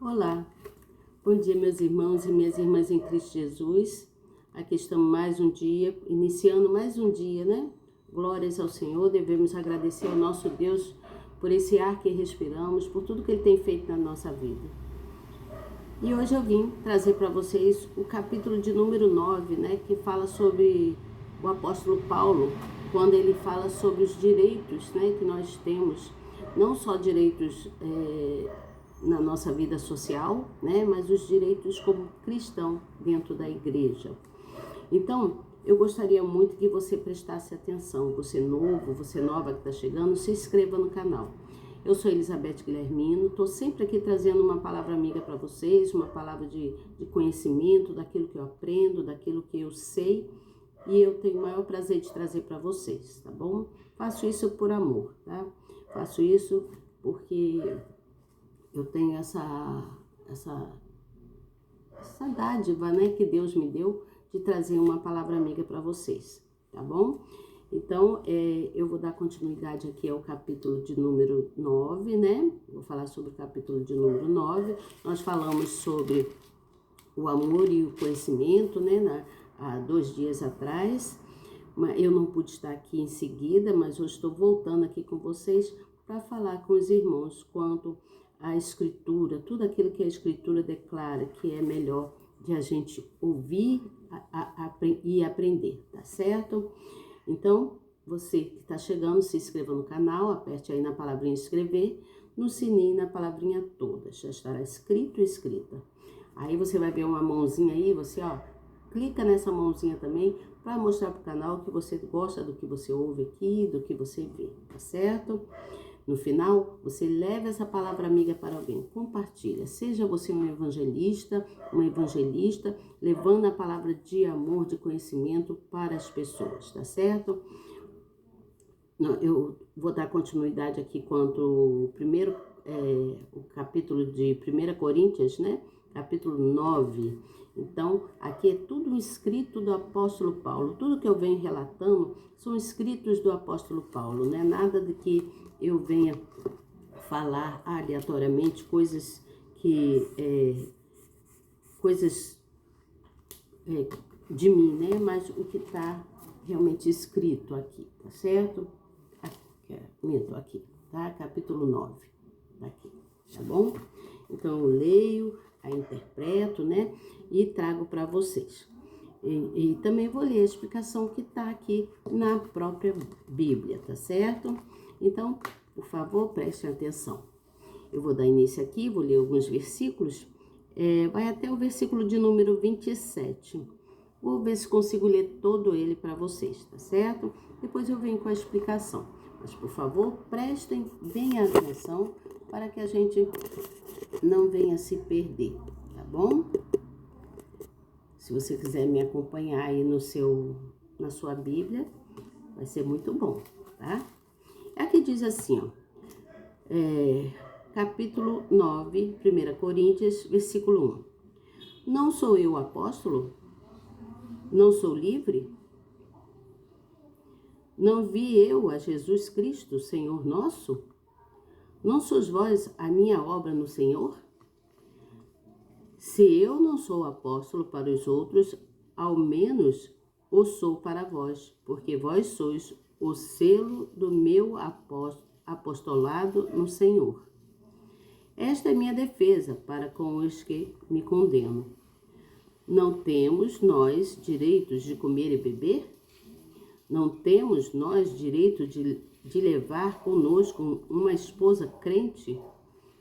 Olá, bom dia meus irmãos e minhas irmãs em Cristo Jesus. Aqui estamos mais um dia, iniciando mais um dia, né? Glórias ao Senhor, devemos agradecer ao nosso Deus por esse ar que respiramos, por tudo que Ele tem feito na nossa vida. E hoje eu vim trazer para vocês o capítulo de número 9, né? Que fala sobre o apóstolo Paulo, quando ele fala sobre os direitos, né? Que nós temos, não só direitos na nossa vida social, né, mas os direitos como cristão dentro da igreja. Então, eu gostaria muito que você prestasse atenção. Você novo, você nova que está chegando, se inscreva no canal. Eu sou Elizabeth Guilhermino, estou sempre aqui trazendo uma palavra amiga para vocês, uma palavra de conhecimento, daquilo que eu aprendo, daquilo que eu sei, e eu tenho o maior prazer de trazer para vocês, tá bom? Faço isso por amor, tá? Faço isso porque eu tenho essa dádiva, né, que Deus me deu de trazer uma palavra amiga para vocês, tá bom? Então, eu vou dar continuidade aqui ao capítulo de número 9, né? Vou falar sobre o capítulo de número 9. Nós falamos sobre o amor e o conhecimento, né, há 2 dias atrás. Eu não pude estar aqui em seguida, mas hoje estou voltando aqui com vocês para falar com os irmãos quanto a Escritura, tudo aquilo que a Escritura declara que é melhor de a gente ouvir e aprender, tá certo? Então, você que está chegando, se inscreva no canal, aperte aí na palavrinha inscrever, no sininho, na palavrinha toda, já estará escrito e escrita. Aí você vai ver uma mãozinha aí, você clica nessa mãozinha também para mostrar para o canal que você gosta do que você ouve aqui, do que você vê, tá certo? No final, você leva essa palavra amiga para alguém, compartilha. Seja você um evangelista, uma evangelista, levando a palavra de amor, de conhecimento para as pessoas, tá certo? Eu vou dar continuidade aqui quanto o capítulo de 1 Coríntios, né? Capítulo 9. Então, aqui é tudo um escrito do apóstolo Paulo. Tudo que eu venho relatando são escritos do apóstolo Paulo, né? Nada de que eu venha falar aleatoriamente coisas de mim, né? Mas o que está realmente escrito aqui, tá certo? Aqui, tá? Capítulo 9, aqui, tá bom? Então eu leio, aí interpreto, né? E trago para vocês. E também vou ler a explicação que está aqui na própria Bíblia, tá certo? Então, por favor, prestem atenção. Eu vou dar início aqui, vou ler alguns versículos, vai até o versículo de número 27. Vou ver se consigo ler todo ele para vocês, tá certo? Depois eu venho com a explicação. Mas, por favor, prestem bem atenção para que a gente não venha se perder, tá bom? Se você quiser me acompanhar aí na sua Bíblia, vai ser muito bom, tá? Aqui diz assim, capítulo 9, 1 Coríntios, versículo 1. Não sou eu apóstolo? Não sou livre? Não vi eu a Jesus Cristo, Senhor nosso? Não sois vós a minha obra no Senhor? Se eu não sou apóstolo para os outros, ao menos o sou para vós, porque vós sois o selo do meu apostolado no Senhor. Esta é minha defesa para com os que me condenam. Não temos nós direitos de comer e beber? Não temos nós direito de levar conosco uma esposa crente,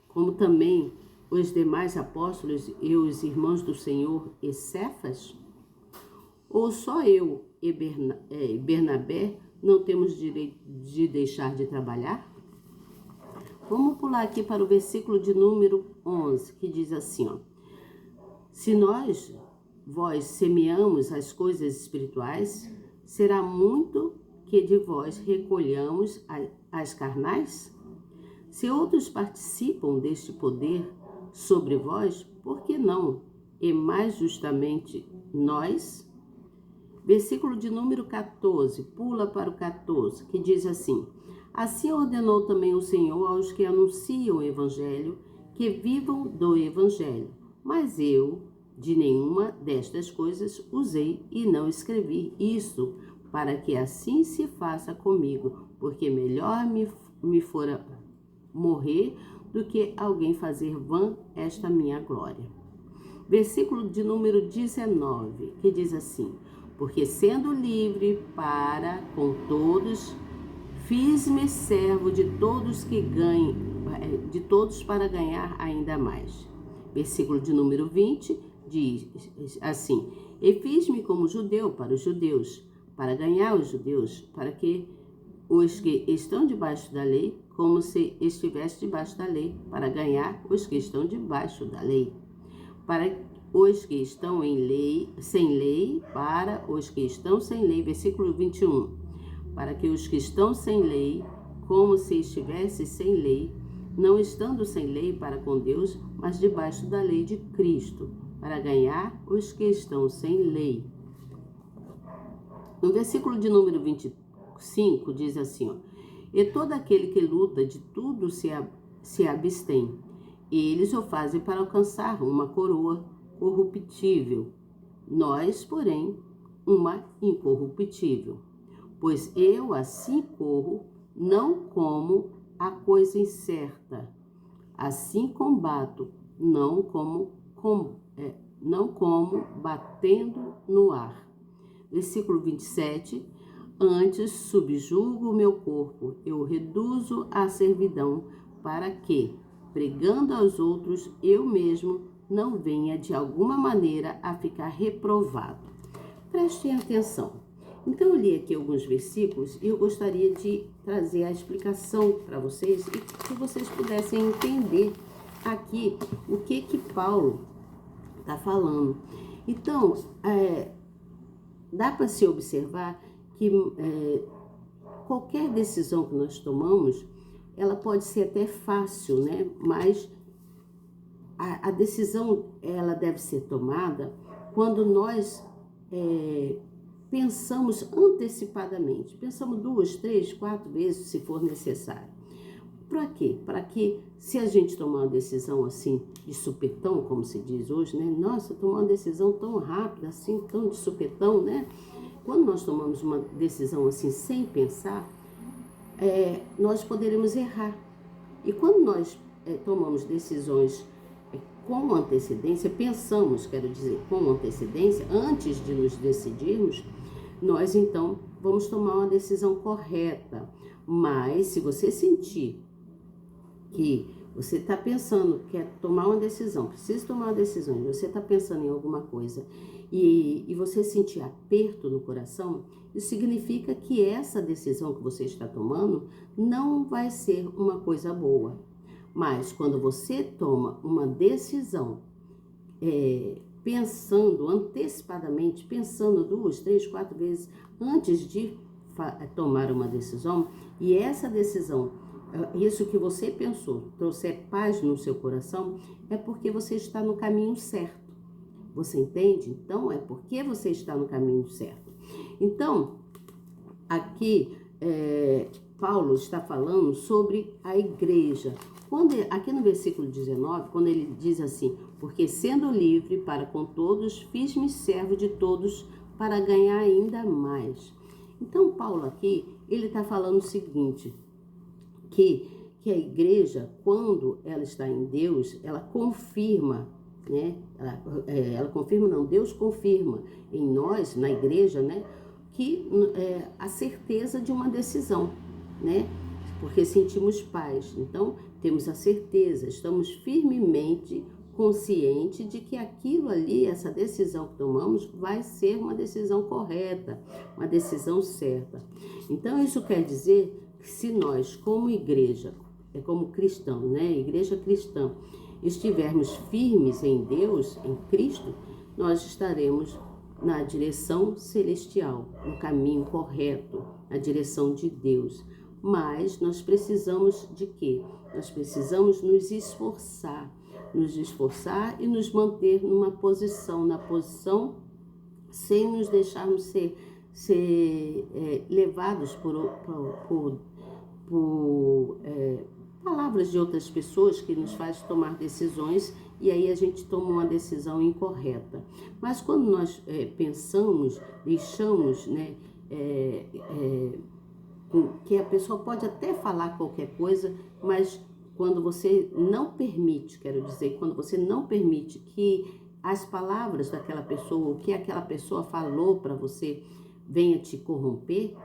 como também os demais apóstolos e os irmãos do Senhor e Cefas? Ou só eu e Bernabé não temos direito de deixar de trabalhar? Vamos pular aqui para o versículo de número 11, que diz assim, se vós semeamos as coisas espirituais, será muito que de vós recolhamos as carnais? Se outros participam deste poder sobre vós, por que não? E mais justamente nós? Versículo de número 14, pula para o 14, que diz assim, assim ordenou também o Senhor aos que anunciam o evangelho, que vivam do Evangelho. Mas eu, de nenhuma destas coisas, usei e não escrevi isso, para que assim se faça comigo, porque melhor me fora morrer do que alguém fazer vã esta minha glória. Versículo de número 19, que diz assim: porque sendo livre para com todos, fiz-me servo de todos de todos para ganhar ainda mais. Versículo de número 20 diz assim: e fiz-me como judeu para os judeus, para ganhar os judeus, para que os que estão debaixo da lei, como se estivesse debaixo da lei, para ganhar os que estão debaixo da lei. Para os que estão sem lei, para os que estão sem lei. Versículo 21. Para que os que estão sem lei, como se estivesse sem lei, não estando sem lei para com Deus, mas debaixo da lei de Cristo, para ganhar os que estão sem lei. No versículo de número 25 diz assim, ó: e todo aquele que luta de tudo se abstém. Eles o fazem para alcançar uma coroa corruptível, nós, porém, uma incorruptível. Pois eu assim corro, não como a coisa incerta, assim combato, não como batendo no ar. Versículo 27, antes subjugo o meu corpo, eu reduzo à servidão, para que, pregando aos outros, eu mesmo não venha de alguma maneira a ficar reprovado. Prestem atenção. Então eu li aqui alguns versículos e eu gostaria de trazer a explicação para vocês e que vocês pudessem entender aqui o que Paulo está falando. Então, dá para se observar que qualquer decisão que nós tomamos, ela pode ser até fácil, né? Mas a decisão, ela deve ser tomada quando nós pensamos antecipadamente. Pensamos 2, 3, 4 vezes, se for necessário. Para quê? Para que, se a gente tomar uma decisão assim, de supetão, como se diz hoje, né? Nossa, tomar uma decisão tão rápida, assim, tão de supetão, né? Quando nós tomamos uma decisão assim, sem pensar, nós poderemos errar. E quando nós tomamos decisões com antecedência, pensamos, quero dizer, com antecedência, antes de nos decidirmos, nós então vamos tomar uma decisão correta. Mas se você sentir que você está pensando, quer tomar uma decisão, precisa tomar uma decisão, e você está pensando em alguma coisa e você sentir aperto no coração, isso significa que essa decisão que você está tomando não vai ser uma coisa boa. Mas quando você toma uma decisão pensando antecipadamente, pensando 2, 3, 4 vezes antes de tomar uma decisão, e essa decisão, isso que você pensou, trouxer paz no seu coração, é porque você está no caminho certo. Você entende? Então, é porque você está no caminho certo. Então, aqui, Paulo está falando sobre a igreja. Aqui no versículo 19, quando ele diz assim: porque sendo livre para com todos, fiz-me servo de todos para ganhar ainda mais. Então, Paulo aqui, ele está falando o seguinte, que a igreja, quando ela está em Deus, ela confirma, né? Deus confirma em nós, na igreja, né? Que a certeza de uma decisão, né? Porque sentimos paz. Então, temos a certeza, estamos firmemente conscientes de que aquilo ali, essa decisão que tomamos, vai ser uma decisão correta, uma decisão certa. Então, isso quer dizer que se nós, como igreja, como cristão, né? Igreja cristã, estivermos firmes em Deus, em Cristo, nós estaremos na direção celestial, no caminho correto, na direção de Deus. Mas nós precisamos de quê? Nós precisamos nos esforçar e nos manter na posição sem nos deixarmos ser levados palavras de outras pessoas que nos faz tomar decisões e aí a gente toma uma decisão incorreta. Mas quando nós pensamos, deixamos, né, que a pessoa pode até falar qualquer coisa, mas quando você não permite, quero dizer, quando você não permite que as palavras daquela pessoa, o que aquela pessoa falou para você, venha te corromper,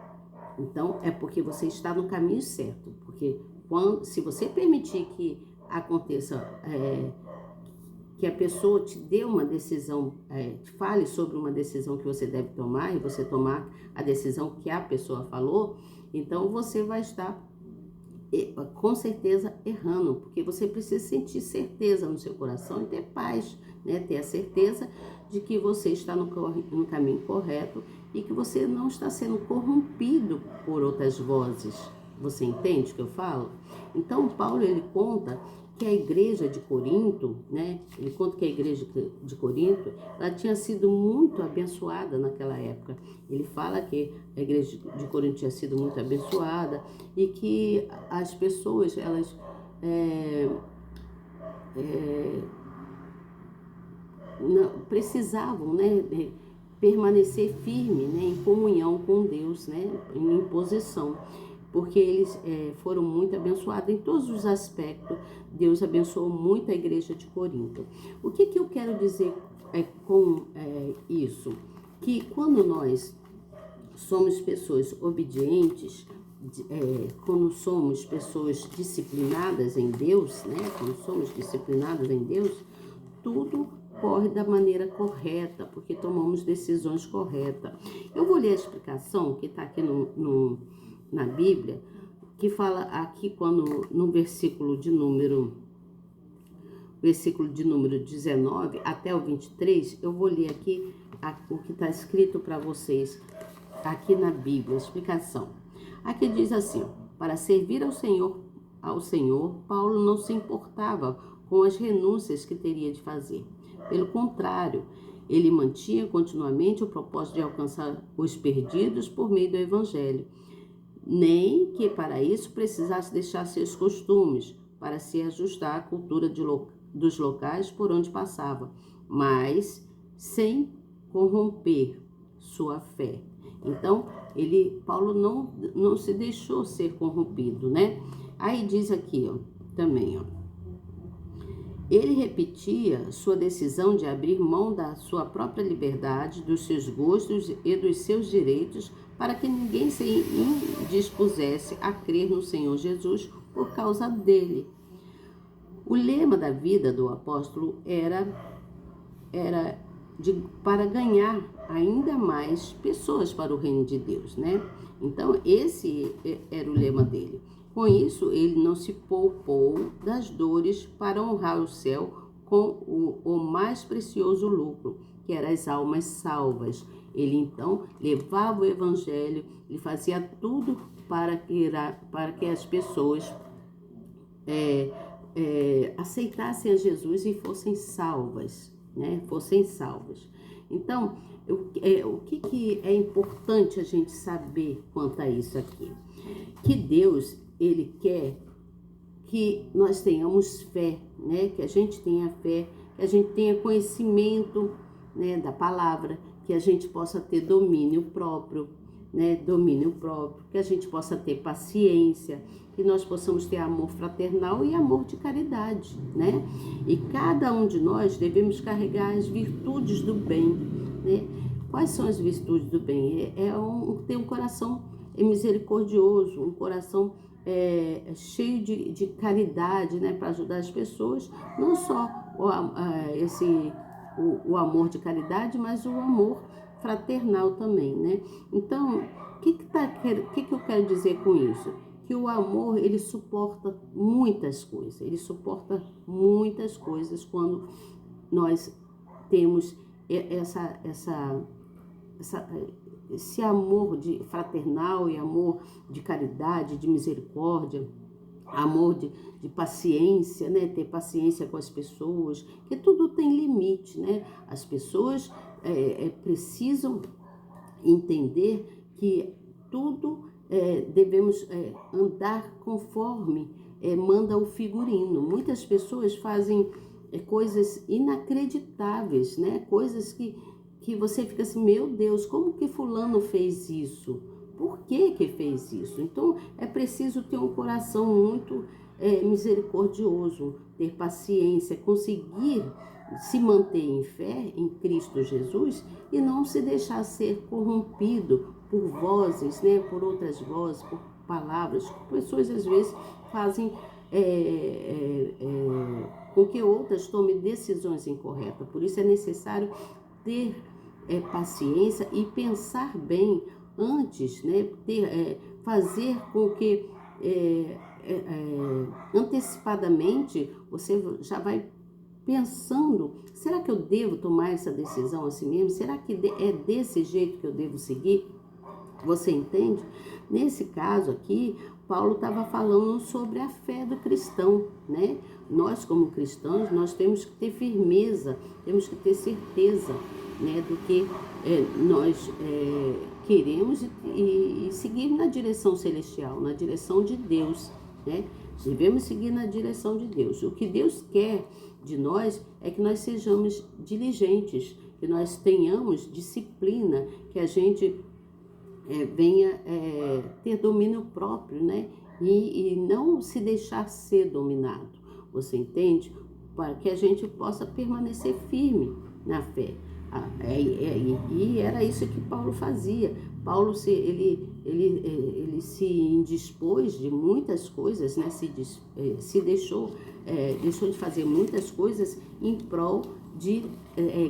então é porque você está no caminho certo. Porque se você permitir que aconteça, que a pessoa te dê uma decisão, fale sobre uma decisão que você deve tomar e você tomar a decisão que a pessoa falou, então você vai estar com certeza errando, porque você precisa sentir certeza no seu coração e ter paz, né? Ter a certeza de que você está no caminho correto e que você não está sendo corrompido por outras vozes. Você entende o que eu falo? Então, Paulo, ele conta que a igreja de Corinto, né? Ele conta que a igreja de Corinto, ela tinha sido muito abençoada naquela época. Ele fala que a igreja de Corinto tinha sido muito abençoada e que as pessoas, elas não, precisavam, né, permanecer firme, né, em comunhão com Deus, né, em posição, porque eles foram muito abençoados em todos os aspectos. Deus abençoou muito a igreja de Corinto. O que eu quero dizer com isso? Que quando nós somos pessoas obedientes, quando somos pessoas disciplinadas em Deus, né, quando somos disciplinados em Deus, tudo corre da maneira correta, porque tomamos decisões corretas. Eu vou ler a explicação que está aqui na Bíblia, que fala aqui quando no versículo de número 19 até o 23, eu vou ler aqui o que está escrito para vocês aqui na Bíblia, a explicação. Aqui diz assim: para servir ao Senhor, Paulo não se importava com as renúncias que teria de fazer. Pelo contrário, ele mantinha continuamente o propósito de alcançar os perdidos por meio do Evangelho, nem que para isso precisasse deixar seus costumes, para se ajustar à cultura dos locais por onde passava, mas sem corromper sua fé. Então, Paulo não se deixou ser corrompido, né? Aí diz aqui, ó, também, ó. Ele repetia sua decisão de abrir mão da sua própria liberdade, dos seus gostos e dos seus direitos, para que ninguém se indispusesse a crer no Senhor Jesus por causa dele. O lema da vida do apóstolo era para ganhar ainda mais pessoas para o reino de Deus, né? Então, esse era o lema dele. Com isso, ele não se poupou das dores para honrar o céu com o mais precioso lucro, que eram as almas salvas. Ele, então, levava o evangelho, ele fazia tudo para que as pessoas aceitassem a Jesus e fossem salvas, né? Fossem salvas. Então, o que é importante a gente saber quanto a isso aqui? Que Deus, ele quer que nós tenhamos fé, né? Que a gente tenha fé, que a gente tenha conhecimento, né, da palavra, que a gente possa ter domínio próprio, né? Domínio próprio, que a gente possa ter paciência, que nós possamos ter amor fraternal e amor de caridade, né? E cada um de nós devemos carregar as virtudes do bem, né? Quais são as virtudes do bem? Ter um coração misericordioso, um coração cheio de caridade, né? Para ajudar as pessoas, não só o amor de caridade, mas o amor fraternal também, né? Então, o que eu quero dizer com isso? Que o amor, ele suporta muitas coisas quando nós temos esse amor fraternal e amor de caridade, de misericórdia, amor de paciência, né? Ter paciência com as pessoas, que tudo tem limite, né? As pessoas precisam entender que tudo devemos andar conforme manda o figurino. Muitas pessoas fazem coisas inacreditáveis, né? Coisas que você fica assim, meu Deus, como que fulano fez isso? Por que fez isso? Então, é preciso ter um coração muito misericordioso, ter paciência, conseguir se manter em fé em Cristo Jesus e não se deixar ser corrompido por vozes, né? Por outras vozes, por palavras. Pessoas, às vezes, fazem com que outras tomem decisões incorretas. Por isso é necessário ter paciência e pensar bem antes, né? Fazer com que antecipadamente você já vai pensando, será que eu devo tomar essa decisão assim mesmo? Será que é desse jeito que eu devo seguir? Você entende? Nesse caso aqui, Paulo estava falando sobre a fé do cristão, né? Nós, como cristãos, nós temos que ter firmeza, temos que ter certeza, né, do que nós queremos e seguir na direção celestial, na direção de Deus, né? Devemos seguir na direção de Deus. O que Deus quer de nós é que nós sejamos diligentes, que nós tenhamos disciplina, que a gente venha ter domínio próprio, né? E não se deixar ser dominado. Você entende? Para que a gente possa permanecer firme na fé. E era isso que Paulo fazia. Paulo ele se indispôs de muitas coisas, né? Se deixou de fazer muitas coisas em prol de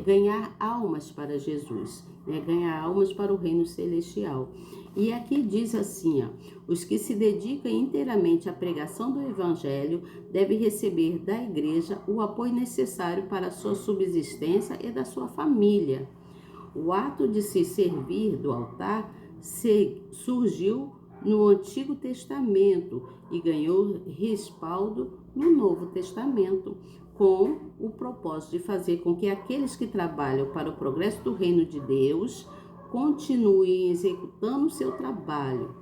ganhar almas para Jesus, né? Ganhar almas para o reino celestial. E aqui diz assim, ó, os que se dedicam inteiramente à pregação do evangelho devem receber da igreja o apoio necessário para a sua subsistência e da sua família. O ato de se servir do altar surgiu no Antigo Testamento e ganhou respaldo no Novo Testamento, com o propósito de fazer com que aqueles que trabalham para o progresso do reino de Deus continuem executando o seu trabalho.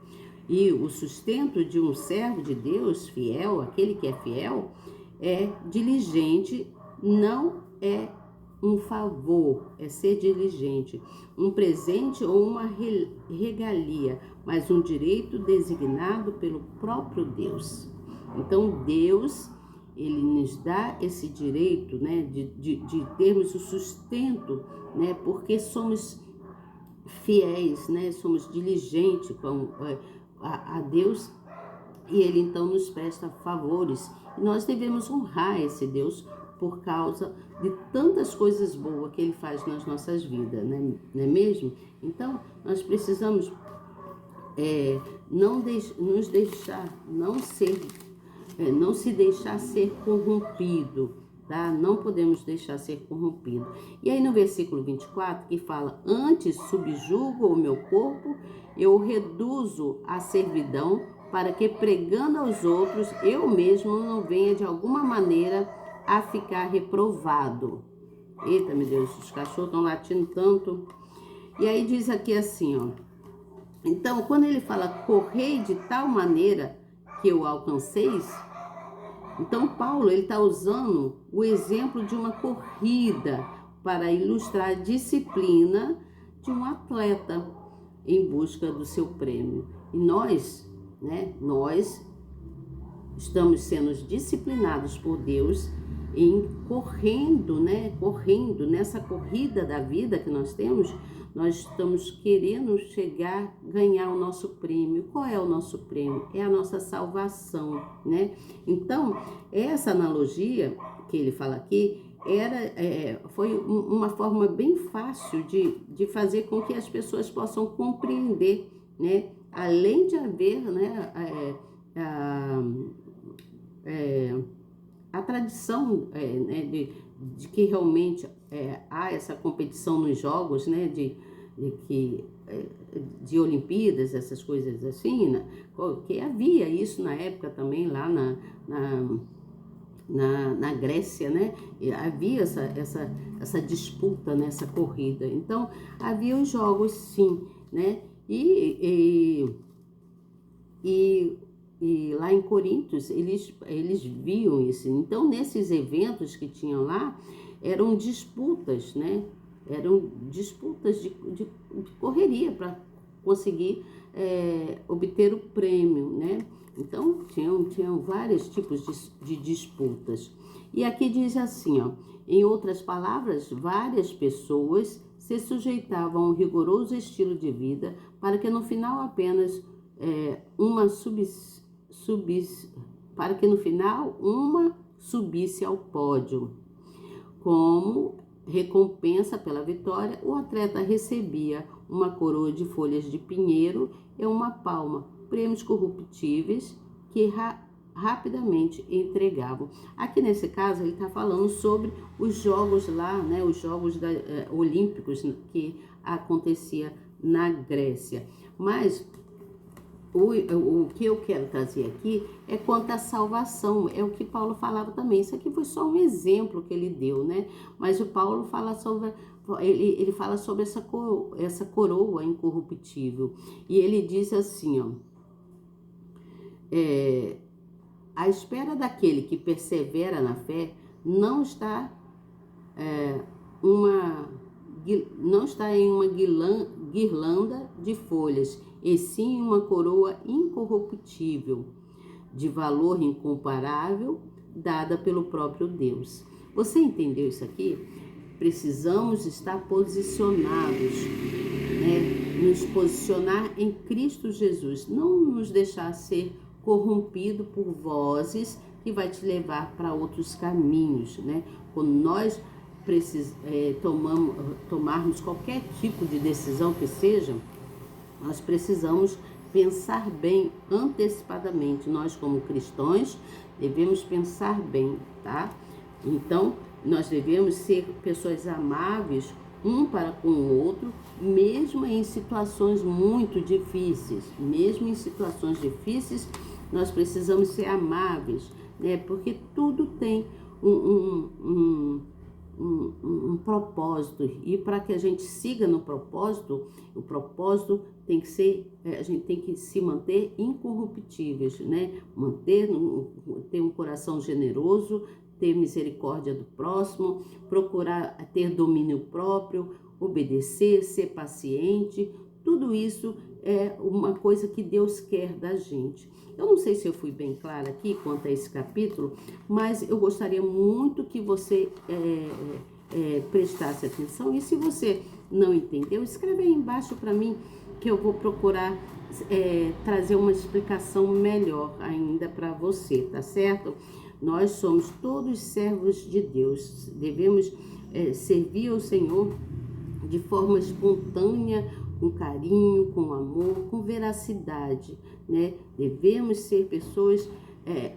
E o sustento de um servo de Deus fiel, aquele que é fiel, é diligente, não é um favor, é ser diligente, um presente ou uma regalia, mas um direito designado pelo próprio Deus. Então, Deus, ele nos dá esse direito, né, de termos o sustento, né, porque somos fiéis, né, somos diligentes a Deus, e ele então nos presta favores. E nós devemos honrar esse Deus por causa de tantas coisas boas que ele faz nas nossas vidas, né? Não é mesmo? Então, nós precisamos não se deixar ser corrompido, tá? Não podemos deixar ser corrompido. E aí no versículo 24 que fala, antes subjugo o meu corpo, eu o reduzo à servidão, para que pregando aos outros, eu mesmo não venha de alguma maneira a ficar reprovado. Eita, meu Deus, os cachorros estão latindo tanto. E aí diz aqui assim, ó. Então, quando ele fala, correi de tal maneira que eu alcanceis, então Paulo, ele está usando o exemplo de uma corrida para ilustrar a disciplina de um atleta em busca do seu prêmio. E nós, né, nós estamos sendo disciplinados por Deus em correndo, né? Correndo nessa corrida da vida que nós temos, nós estamos querendo chegar, ganhar o nosso prêmio. Qual é o nosso prêmio? É a nossa salvação, né? Então, essa analogia que ele fala aqui foi uma forma bem fácil de fazer com que as pessoas possam compreender, né? Além de haver, né, a tradição né, de que realmente há essa competição nos jogos, né, de Olimpíadas, essas coisas assim, né, que havia isso na época também lá na Grécia, né, havia essa disputa, né, essa corrida. Então, havia os jogos, sim, né, e e lá em Coríntios, eles viam isso. Então, nesses eventos que tinham lá, eram disputas, né? Eram disputas de correria para conseguir obter o prêmio, né? Então, tinham vários tipos de disputas. E aqui diz assim, ó, em outras palavras, várias pessoas se sujeitavam a um rigoroso estilo de vida para que no final apenas uma subisse ao pódio. Como recompensa pela vitória, o atleta recebia uma coroa de folhas de pinheiro e uma palma, prêmios corruptíveis que rapidamente entregavam. Aqui nesse caso ele está falando sobre os jogos lá, né, os jogos olímpicos que acontecia na Grécia. Mas o que eu quero trazer aqui é quanto à salvação, é o que Paulo falava também. Isso aqui foi só um exemplo que ele deu, né? Mas o Paulo fala sobre, ele fala sobre essa coroa incorruptível. E ele diz assim, ó, à espera daquele que persevera na fé, não está em uma guirlanda de folhas, e sim uma coroa incorruptível, de valor incomparável, dada pelo próprio Deus. Você entendeu isso aqui? Precisamos estar posicionados, né? Nos posicionar em Cristo Jesus, não nos deixar ser corrompido por vozes que vai te levar para outros caminhos, né? Quando nós tomarmos qualquer tipo de decisão que seja, nós precisamos pensar bem antecipadamente. Nós, como cristãos, devemos pensar bem, tá? Então, nós devemos ser pessoas amáveis um para com o outro, mesmo em situações muito difíceis. Mesmo em situações difíceis, nós precisamos ser amáveis, né? Porque tudo tem um propósito, e para que a gente siga no propósito, o propósito tem que ser, a gente tem que se manter incorruptíveis, né? Ter um coração generoso, ter misericórdia do próximo, procurar ter domínio próprio, obedecer, ser paciente. Tudo isso é uma coisa que Deus quer da gente. Eu não sei se eu fui bem clara aqui quanto a esse capítulo, mas eu gostaria muito que você prestasse atenção. E se você não entendeu, escreve aí embaixo para mim, que eu vou procurar trazer uma explicação melhor ainda para você, tá certo? Nós somos todos servos de Deus, devemos servir ao Senhor de forma espontânea, com carinho, com amor, com veracidade, né? Devemos ser pessoas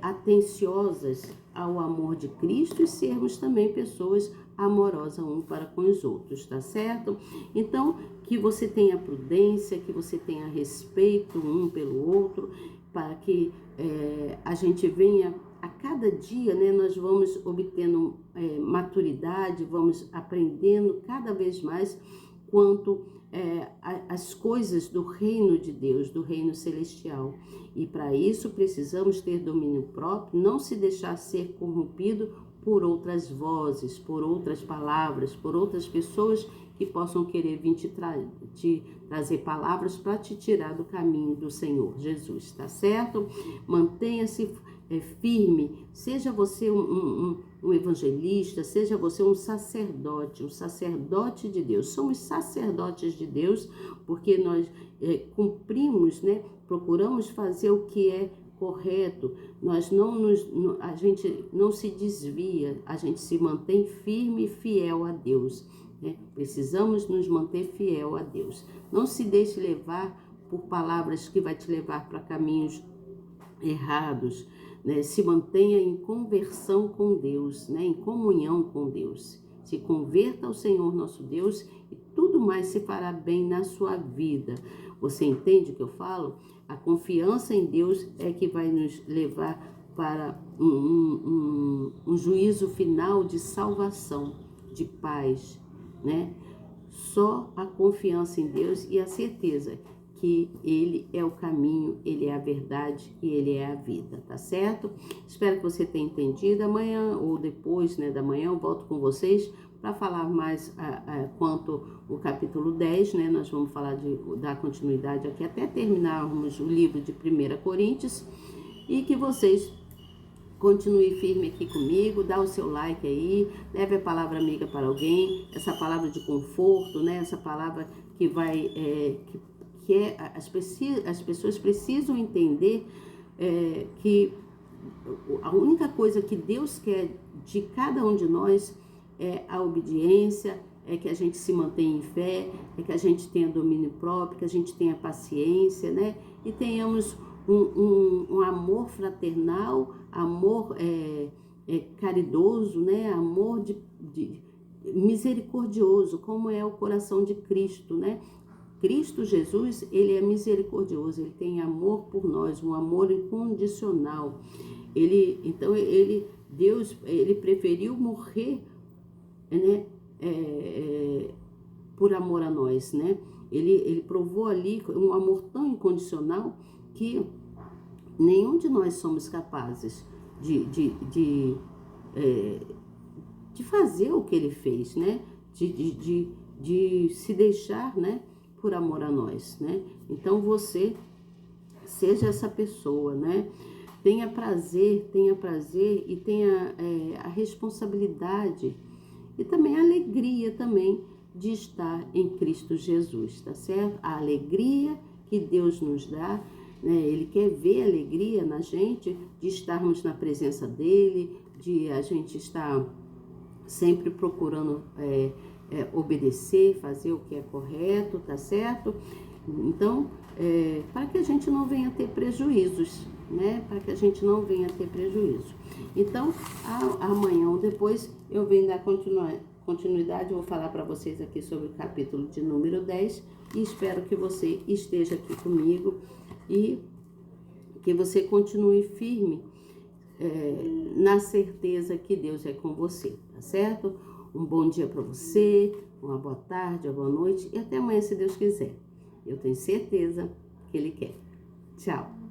atenciosas ao amor de Cristo e sermos também pessoas amorosas um para com os outros, tá certo? Então, que você tenha prudência, que você tenha respeito um pelo outro, para que a gente venha a cada dia, né, nós vamos obtendo maturidade, vamos aprendendo cada vez mais quanto as coisas do reino de Deus, do reino celestial. E para isso precisamos ter domínio próprio, não se deixar ser corrompido por outras vozes, por outras palavras, por outras pessoas que possam querer vir te trazer palavras para te tirar do caminho do Senhor Jesus, tá certo? Mantenha-se firme, seja você um evangelista, seja você um sacerdote de Deus. Somos sacerdotes de Deus porque nós cumprimos, né? Procuramos fazer o que é correto, a gente não se desvia, a gente se mantém firme e fiel a Deus, né? Precisamos nos manter fiel a Deus. Não se deixe levar por palavras que vai te levar para caminhos errados, né? Se mantenha em conversão com Deus, né? Em comunhão com Deus. Se converta ao Senhor nosso Deus e tudo mais se fará bem na sua vida. Você entende o que eu falo? A confiança em Deus é que vai nos levar para um juízo final de salvação, de paz, né? Só a confiança em Deus e a certeza que Ele é o caminho, Ele é a verdade e Ele é a vida, tá certo? Espero que você tenha entendido. Amanhã ou depois, né, da manhã eu volto com vocês para falar mais quanto o capítulo 10, né? Nós vamos falar dar continuidade aqui até terminarmos o livro de 1 Coríntios, e que vocês continue firme aqui comigo, dá o seu like aí, leve a palavra amiga para alguém, essa palavra de conforto, né? Essa palavra que vai, as pessoas precisam entender que a única coisa que Deus quer de cada um de nós é a obediência, é que a gente se mantenha em fé, é que a gente tenha domínio próprio, que a gente tenha paciência, né? E tenhamos um amor fraternal, amor caridoso, né? Amor misericordioso, como é o coração de Cristo, né? Cristo Jesus, ele é misericordioso, ele tem amor por nós, um amor incondicional. Deus, ele preferiu morrer, né? Por amor a nós, né? Ele provou ali um amor tão incondicional que nenhum de nós somos capazes de fazer o que ele fez, né? De se deixar, né? Por amor a nós, né? Então você seja essa pessoa, né? Tenha prazer e tenha a responsabilidade e também a alegria também de estar em Cristo Jesus, tá certo? A alegria que Deus nos dá, né? Ele quer ver alegria na gente de estarmos na presença dele, de a gente estar sempre procurando obedecer, fazer o que é correto, tá certo? Então, para que a gente não venha ter prejuízos, né? Para que a gente não venha ter prejuízo. Então, amanhã ou depois eu venho dar continuidade, eu vou falar para vocês aqui sobre o capítulo de número 10 e espero que você esteja aqui comigo e que você continue firme na certeza que Deus é com você, tá certo? Um bom dia para você, uma boa tarde, uma boa noite e até amanhã, se Deus quiser. Eu tenho certeza que Ele quer. Tchau!